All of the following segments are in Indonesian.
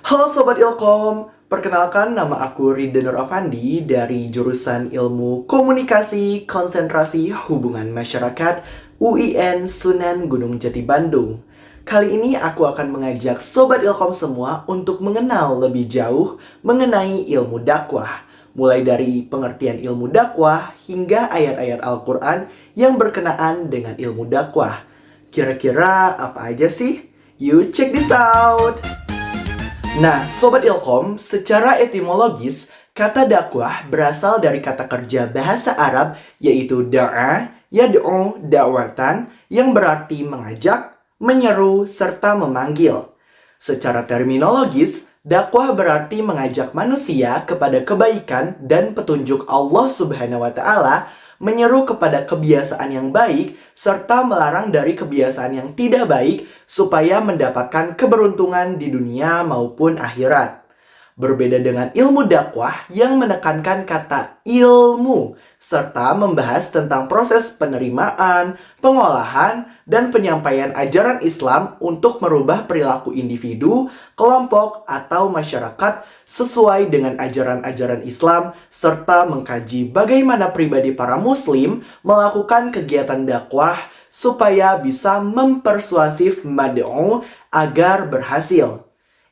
Halo Sobat Ilkom, perkenalkan nama aku Rida Nur Afandi dari jurusan Ilmu Komunikasi Konsentrasi Hubungan Masyarakat UIN Sunan Gunung Jati Bandung. Kali ini aku akan mengajak Sobat Ilkom semua untuk mengenal lebih jauh mengenai ilmu dakwah. Mulai dari pengertian ilmu dakwah hingga ayat-ayat Al-Quran yang berkenaan dengan ilmu dakwah. Kira-kira apa aja sih? You check this out! Nah, Sobat Ilkom, secara etimologis, kata dakwah berasal dari kata kerja bahasa Arab yaitu da'a, yad'u, da'watan, yang berarti mengajak, menyeru, serta memanggil. Secara terminologis, dakwah berarti mengajak manusia kepada kebaikan dan petunjuk Allah Subhanahu wa Ta'ala, menyeru kepada kebiasaan yang baik, serta melarang dari kebiasaan yang tidak baik supaya mendapatkan keberuntungan di dunia maupun akhirat. Berbeda dengan ilmu dakwah yang menekankan kata ilmu, serta membahas tentang proses penerimaan, pengolahan, dan penyampaian ajaran Islam untuk merubah perilaku individu, kelompok, atau masyarakat sesuai dengan ajaran-ajaran Islam, serta mengkaji bagaimana pribadi para muslim melakukan kegiatan dakwah supaya bisa mempersuasif mad'u agar berhasil.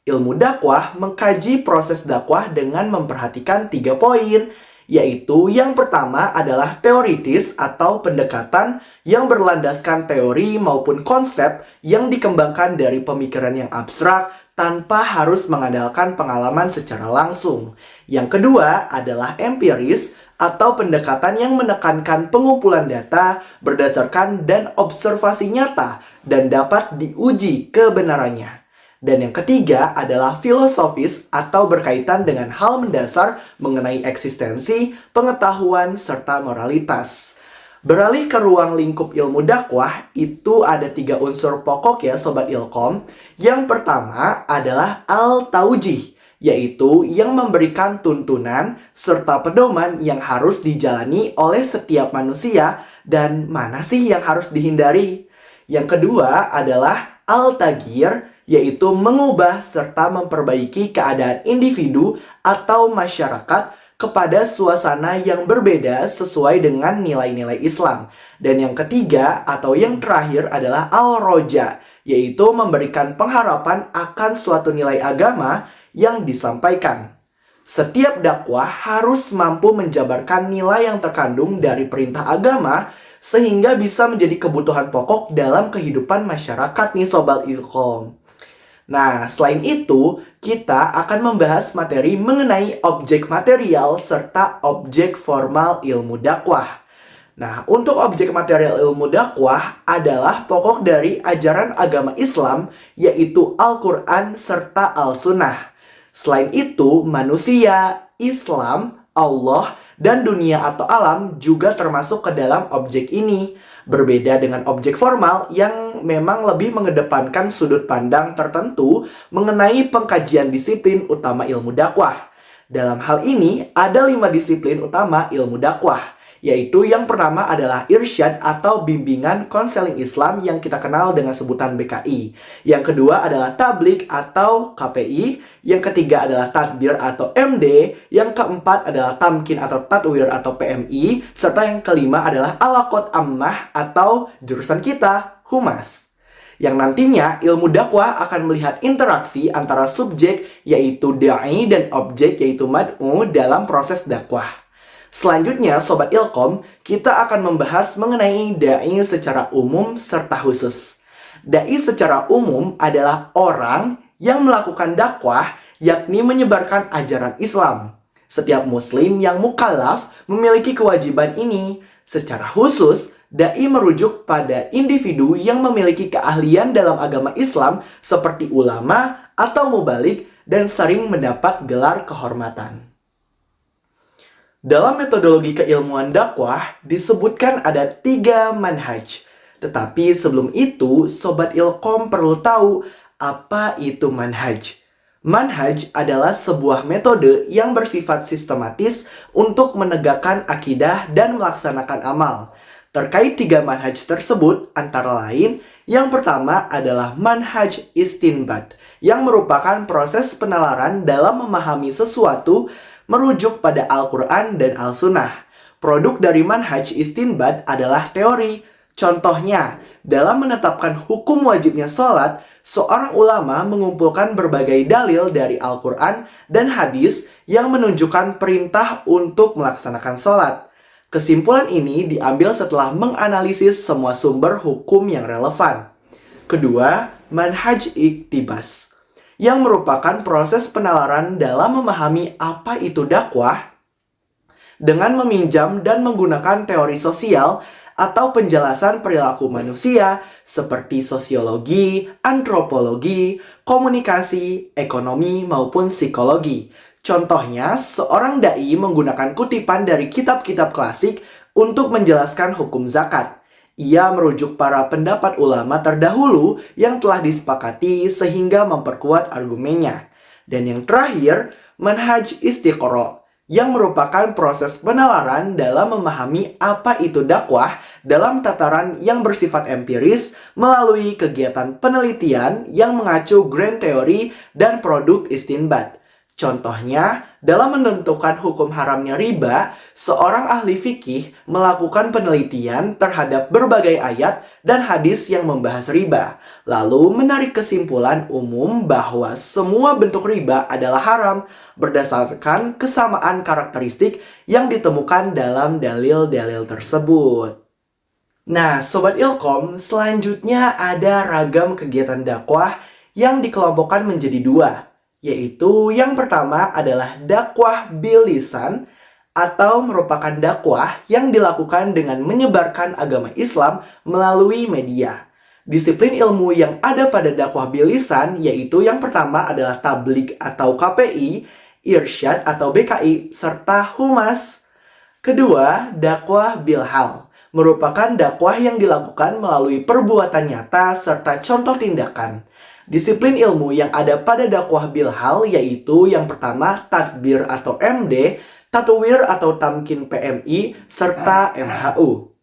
Ilmu dakwah mengkaji proses dakwah dengan memperhatikan 3 poin, yaitu yang pertama adalah teoritis atau pendekatan yang berlandaskan teori maupun konsep yang dikembangkan dari pemikiran yang abstrak tanpa harus mengandalkan pengalaman secara langsung. Yang kedua adalah empiris atau pendekatan yang menekankan pengumpulan data berdasarkan dan observasi nyata dan dapat diuji kebenarannya. Dan yang ketiga adalah filosofis atau berkaitan dengan hal mendasar mengenai eksistensi, pengetahuan, serta moralitas. Beralih ke ruang lingkup ilmu dakwah, itu ada 3 unsur pokok ya Sobat Ilkom. Yang pertama adalah al-taujih, yaitu yang memberikan tuntunan serta pedoman yang harus dijalani oleh setiap manusia dan mana sih yang harus dihindari. Yang kedua adalah al-taghir, yaitu mengubah serta memperbaiki keadaan individu atau masyarakat kepada suasana yang berbeda sesuai dengan nilai-nilai Islam. Dan yang ketiga atau yang terakhir adalah al-roja, yaitu memberikan pengharapan akan suatu nilai agama yang disampaikan. Setiap dakwah harus mampu menjabarkan nilai yang terkandung dari perintah agama sehingga bisa menjadi kebutuhan pokok dalam kehidupan masyarakat nih Sobat Ilkom. Nah, selain itu, kita akan membahas materi mengenai objek material serta objek formal ilmu dakwah. Nah, untuk objek material ilmu dakwah adalah pokok dari ajaran agama Islam, yaitu Al-Quran serta Al-Sunnah. Selain itu, manusia, Islam, Allah, dan dunia atau alam juga termasuk ke dalam objek ini. Berbeda dengan objek formal yang memang lebih mengedepankan sudut pandang tertentu mengenai pengkajian disiplin utama ilmu dakwah. Dalam hal ini, ada 5 disiplin utama ilmu dakwah, yaitu yang pertama adalah irsyad atau bimbingan konseling Islam yang kita kenal dengan sebutan BKI. Yang kedua adalah tablik atau KPI. Yang ketiga adalah tadbir atau MD. Yang keempat adalah tamkin atau tadwir atau PMI. Serta yang kelima adalah alaqot ammah atau jurusan kita, humas. Yang nantinya ilmu dakwah akan melihat interaksi antara subjek yaitu da'i dan objek yaitu mad'u dalam proses dakwah. Selanjutnya, Sobat Ilkom, kita akan membahas mengenai da'i secara umum serta khusus. Da'i secara umum adalah orang yang melakukan dakwah, yakni menyebarkan ajaran Islam. Setiap muslim yang mukallaf memiliki kewajiban ini. Secara khusus, da'i merujuk pada individu yang memiliki keahlian dalam agama Islam seperti ulama atau mubalik dan sering mendapat gelar kehormatan. Dalam metodologi keilmuan dakwah disebutkan ada 3 manhaj. Tetapi sebelum itu, Sobat Ilkom perlu tahu apa itu manhaj. Manhaj adalah sebuah metode yang bersifat sistematis untuk menegakkan akidah dan melaksanakan amal. Terkait 3 manhaj tersebut, antara lain, Yang pertama adalah manhaj istinbat, yang merupakan proses penalaran dalam memahami sesuatu merujuk pada Al-Quran dan Al-Sunnah. Produk dari manhaj istinbat adalah teori. Contohnya, dalam menetapkan hukum wajibnya sholat, seorang ulama mengumpulkan berbagai dalil dari Al-Quran dan hadis yang menunjukkan perintah untuk melaksanakan sholat. Kesimpulan ini diambil setelah menganalisis semua sumber hukum yang relevan. Kedua, manhaj iktibas, yang merupakan proses penalaran dalam memahami apa itu dakwah dengan meminjam dan menggunakan teori sosial atau penjelasan perilaku manusia seperti sosiologi, antropologi, komunikasi, ekonomi, maupun psikologi. Contohnya, seorang dai menggunakan kutipan dari kitab-kitab klasik untuk menjelaskan hukum zakat. Ia merujuk para pendapat ulama terdahulu yang telah disepakati sehingga memperkuat argumennya. Dan yang terakhir, manhaj istiqro, yang merupakan proses penalaran dalam memahami apa itu dakwah dalam tataran yang bersifat empiris melalui kegiatan penelitian yang mengacu grand teori dan produk istinbat. Contohnya, dalam menentukan hukum haramnya riba, seorang ahli fikih melakukan penelitian terhadap berbagai ayat dan hadis yang membahas riba, lalu menarik kesimpulan umum bahwa semua bentuk riba adalah haram berdasarkan kesamaan karakteristik yang ditemukan dalam dalil-dalil tersebut. Nah, Sobat Ilkom, selanjutnya ada ragam kegiatan dakwah yang dikelompokkan menjadi dua, yaitu yang pertama adalah dakwah bil lisan atau merupakan dakwah yang dilakukan dengan menyebarkan agama Islam melalui media. Disiplin ilmu yang ada pada dakwah bil lisan yaitu yang pertama adalah tabligh atau KPI, irsyad atau BKI, serta humas. Kedua, dakwah bil hal merupakan dakwah yang dilakukan melalui perbuatan nyata serta contoh tindakan. Disiplin ilmu yang ada pada dakwah bilhal yaitu yang pertama tadbir atau MD, tatwir atau tamkin PMI, serta MHU.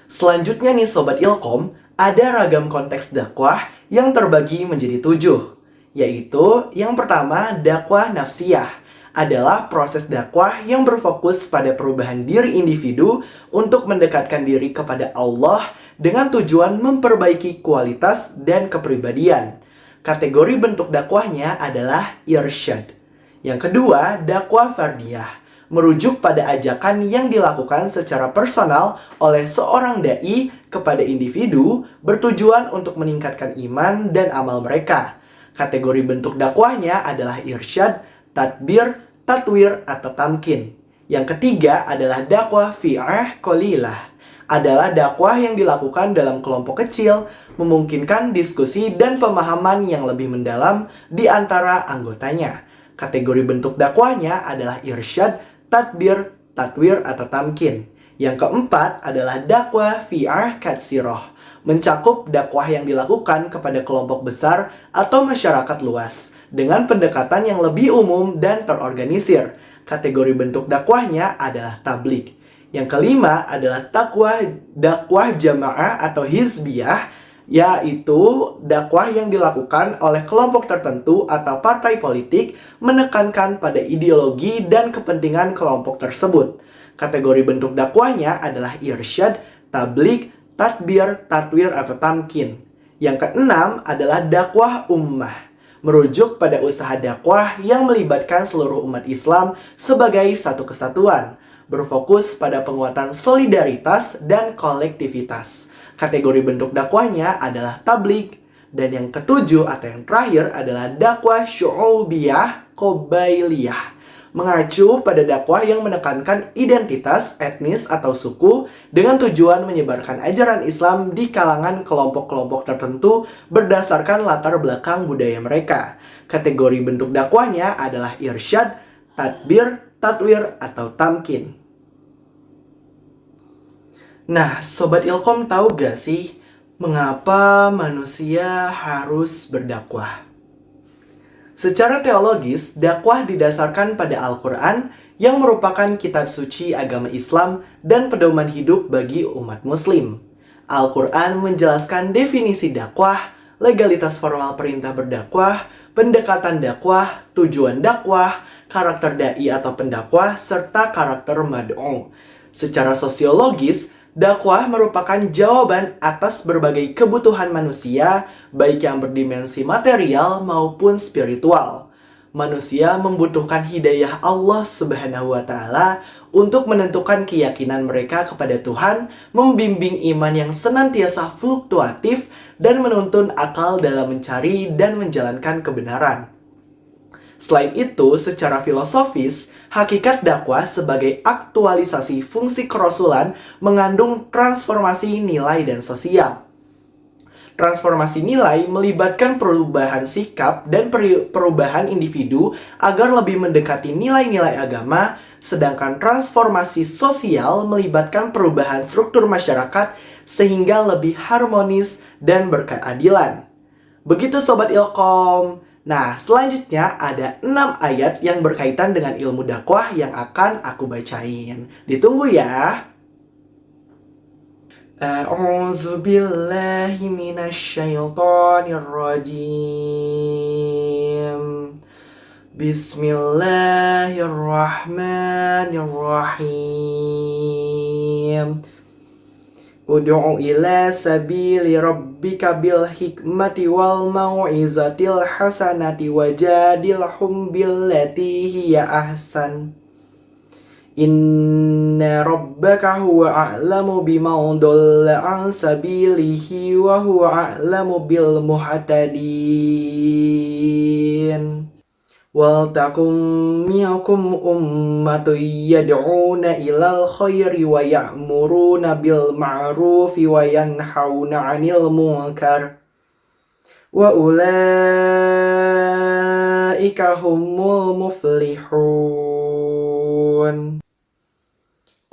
Selanjutnya nih Sobat Ilkom, ada ragam konteks dakwah yang terbagi menjadi 7, yaitu yang pertama dakwah nafsiyah, adalah proses dakwah yang berfokus pada perubahan diri individu untuk mendekatkan diri kepada Allah dengan tujuan memperbaiki kualitas dan kepribadian. Kategori bentuk dakwahnya adalah irsyad. Yang kedua, dakwah fardiyah, merujuk pada ajakan yang dilakukan secara personal oleh seorang dai kepada individu bertujuan untuk meningkatkan iman dan amal mereka. Kategori bentuk dakwahnya adalah irsyad, tadbir, tatwir, atau tamkin. Yang ketiga adalah dakwah fi'ah qalilah, adalah dakwah yang dilakukan dalam kelompok kecil, memungkinkan diskusi dan pemahaman yang lebih mendalam di antara anggotanya. Kategori bentuk dakwahnya adalah irsyad, tadbir, tatwir, atau tamkin. Yang keempat adalah dakwah fi'ah katsiroh, mencakup dakwah yang dilakukan kepada kelompok besar atau masyarakat luas, dengan pendekatan yang lebih umum dan terorganisir. Kategori bentuk dakwahnya adalah tabligh. Yang kelima adalah dakwah jamaah atau hizbiyah, yaitu dakwah yang dilakukan oleh kelompok tertentu atau partai politik menekankan pada ideologi dan kepentingan kelompok tersebut. Kategori bentuk dakwahnya adalah irsyad, tabligh, tadbir, tatwir, atau tamkin. Yang keenam adalah dakwah ummah, merujuk pada usaha dakwah yang melibatkan seluruh umat Islam sebagai satu kesatuan, berfokus pada penguatan solidaritas dan kolektivitas. Kategori bentuk dakwahnya adalah tabligh. Dan yang ketujuh atau yang terakhir adalah dakwah syu'ubiyah qabailiyah, mengacu pada dakwah yang menekankan identitas, etnis, atau suku dengan tujuan menyebarkan ajaran Islam di kalangan kelompok-kelompok tertentu berdasarkan latar belakang budaya mereka. Kategori bentuk dakwahnya adalah irsyad, tadbir, tatwir, atau tamkin. Nah, Sobat Ilkom tahu gak sih mengapa manusia harus berdakwah? Secara teologis, dakwah didasarkan pada Al-Quran yang merupakan kitab suci agama Islam dan pedoman hidup bagi umat muslim. Al-Quran menjelaskan definisi dakwah, legalitas formal perintah berdakwah, pendekatan dakwah, tujuan dakwah, karakter dai atau pendakwah, serta karakter mad'u. Secara sosiologis, dakwah merupakan jawaban atas berbagai kebutuhan manusia, baik yang berdimensi material maupun spiritual. Manusia membutuhkan hidayah Allah Subhanahu wa Ta'ala untuk menentukan keyakinan mereka kepada Tuhan, membimbing iman yang senantiasa fluktuatif, dan menuntun akal dalam mencari dan menjalankan kebenaran. Selain itu, secara filosofis, hakikat dakwah sebagai aktualisasi fungsi kerasulan mengandung transformasi nilai dan sosial. Transformasi nilai melibatkan perubahan sikap dan perubahan individu agar lebih mendekati nilai-nilai agama, sedangkan transformasi sosial melibatkan perubahan struktur masyarakat sehingga lebih harmonis dan berkeadilan. Begitu Sobat Ilkom. Nah, selanjutnya ada 6 ayat yang berkaitan dengan ilmu dakwah yang akan aku bacain. Ditunggu ya. A'udzu billahi minasyaitonir rajim. Bismillahirrahmanirrahim. Ud'u ila sabili rabbika bil hikmati wal mau'izatil hasanati wajadilhum billati hiya ahsan. Inna rabbaka huwa a'lamu biman dhalla an sabilihi wa huwa a'lamu bil muhtadin. Wal takum minkum ummatun yad'una ilal khairi wa ya'muruna bil ma'rufi wa yanhauna 'anil munkar. Wa ulaika humul muflihun.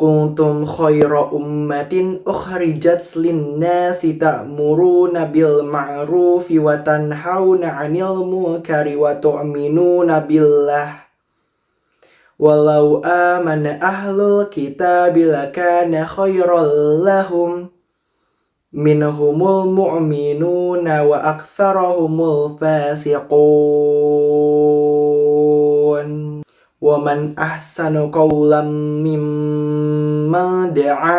Kuntum khaira ummatin ukhrijat linnasi ta'muruna bil ma'rufi wa tanhauna 'anil munkari wa tu'minuna billah. Walau amana ahlul kitabi lakana khairal lahum. Minhumul mu'minuna wa aktsarahumul fasiqun. Wa man ahsanu qawlan mimman da'a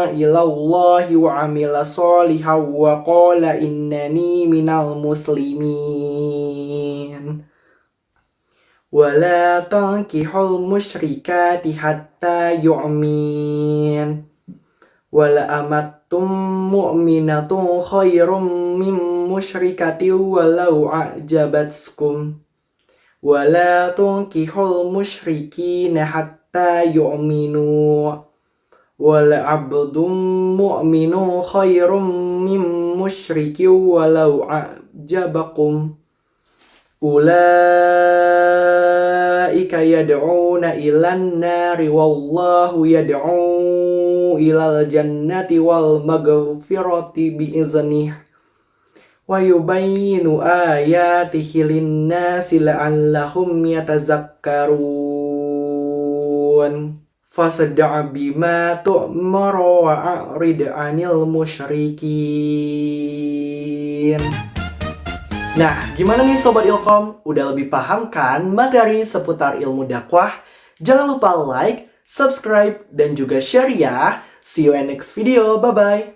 ila Allahi wa 'amila shalihan wa qala innani minal muslimin. Wa la tankihul musyrikati hatta yu'min. Wa la amattum mu'minatun khairum min musyrikatin walau a'jabatskum. Wa la tunkihul musyrikina hatta yu'minu. Wa la abdun mu'minun khairum min musyrikin walau a'jabakum. Ulaika yad'una ilan nari wallahu yad'u ilal jannati wal maghfirati bi'iznih. Wa yubayyinu ayatihi linnasi la'allahum yatazakkarun. Fasda' bima tu'maru wa a'rid 'anil musyrikin. Nah, gimana nih Sobat Ilkom? Udah lebih paham kan materi seputar ilmu dakwah? Jangan lupa like, subscribe, dan juga share ya. See you in next video. Bye-bye.